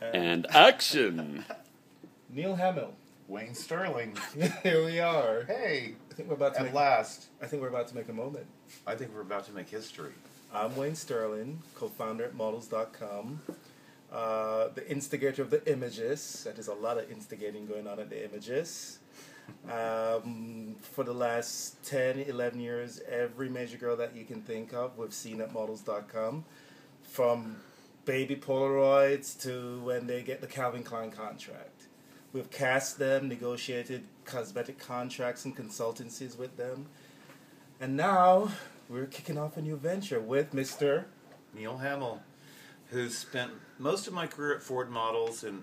And action! Neal Hamil. Wayne Sterling. Here we are. Hey, I think we're about to at last. I think we're about to make a moment. I think we're about to make history. I'm Wayne Sterling, co-founder at models.com, the instigator of the images. There's a lot of instigating going on at the images. For the last 10, 11 years, every major girl that you can think of, we've seen at models.com, from baby Polaroids to when they get the Calvin Klein contract. We've cast them, negotiated cosmetic contracts and consultancies with them. And now we're kicking off a new venture with Mr. Neal Hamil, who's spent most of my career at Ford Models and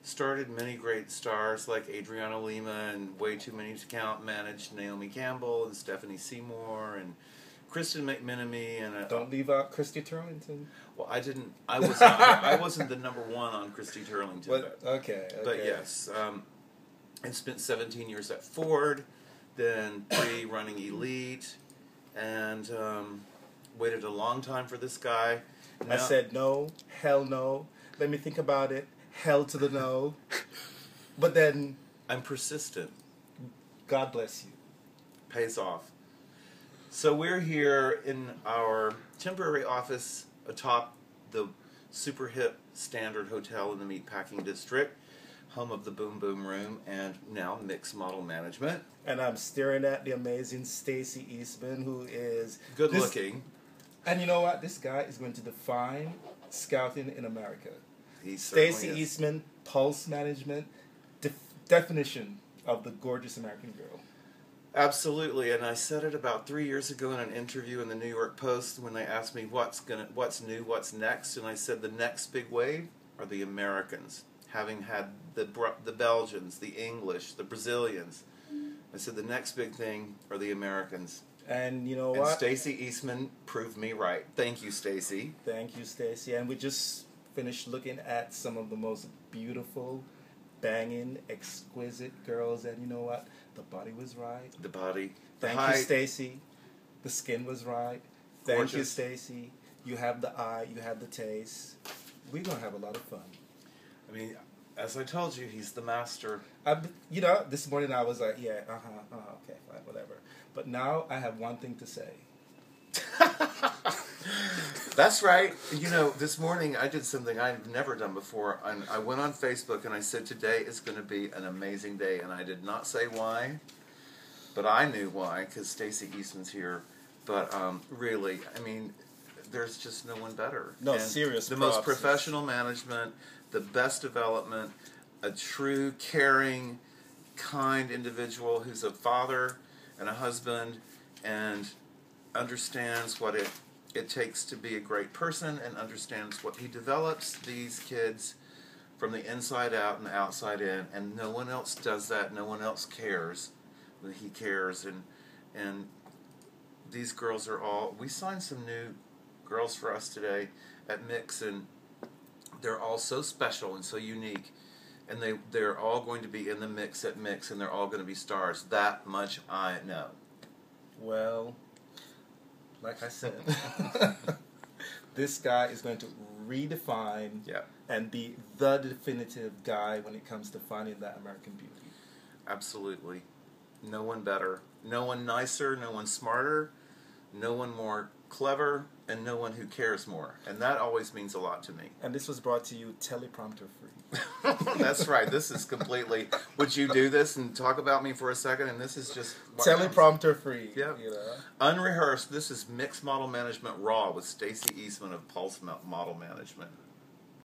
started many great stars like Adriana Lima and Way Too Many to Count, managed Naomi Campbell and Stephanie Seymour and Kristen McMenemy and Don't leave out Christy Turlington. Well, I didn't. I wasn't the number one on Christy Turlington. But, okay. But yes, and spent 17 years at Ford, then 3 running Elite, and waited a long time for this guy. I said no, hell no. Let me think about it. Hell to the no. But then, I'm persistent. God bless you. Pays off. So we're here in our temporary office atop the super hip Standard Hotel in the Meatpacking District, home of the Boom Boom Room, and now Mix Model Management. And I'm staring at the amazing Stacey Eastman, who is good looking. And you know what? This guy is going to define scouting in America. Stacey Eastman, Pulse Management, definition of the gorgeous American girl. Absolutely, and I said it about 3 years ago in an interview in the New York Post when they asked me what's new, what's next, and I said the next big wave are the Americans, having had the Belgians, the English, the Brazilians. I said the next big thing are the Americans. And you know and what? Stacey Eastman proved me right. Thank you, Stacey. Thank you, Stacey. And we just finished looking at some of the most beautiful, banging, exquisite girls, and you know what? The body was right. The body. Thank you, Stacey. The skin was right. Thank Gorgeous. you, Stacey. You have the eye. You have the taste. We're gonna have a lot of fun. I mean, as I told you, he's the master. You know, this morning I was like, yeah, okay, fine, whatever. But now I have one thing to say. That's right. You know, this morning I did something I've never done before. I went on Facebook and I said, today is going to be an amazing day. And I did not say why, but I knew why, because Stacey Eastman's here. But really, I mean, there's just no one better. No, and serious the props. most professional management, the best development, a true, caring, kind individual who's a father and a husband and understands what it takes to be a great person and understands what he develops these kids from the inside out and the outside in, and no one else does that. No one else cares. He cares, and these girls are all. We signed some new girls for us today at Mix, and they're all so special and so unique, and they're all going to be in the mix at Mix, and they're all going to be stars. That much I know. Well, like I said, this guy is going to redefine and be the definitive guy when it comes to finding that American beauty. Absolutely. No one better. No one nicer, no one smarter, no one more clever, and no one who cares more. And that always means a lot to me. And this was brought to you teleprompter free. That's right. This is completely... Would you do this and talk about me for a second? And this is just... teleprompter free. Yeah. You know? Unrehearsed. This is Mixed Model Management Raw with Stacey Eastman of Pulse Model Management.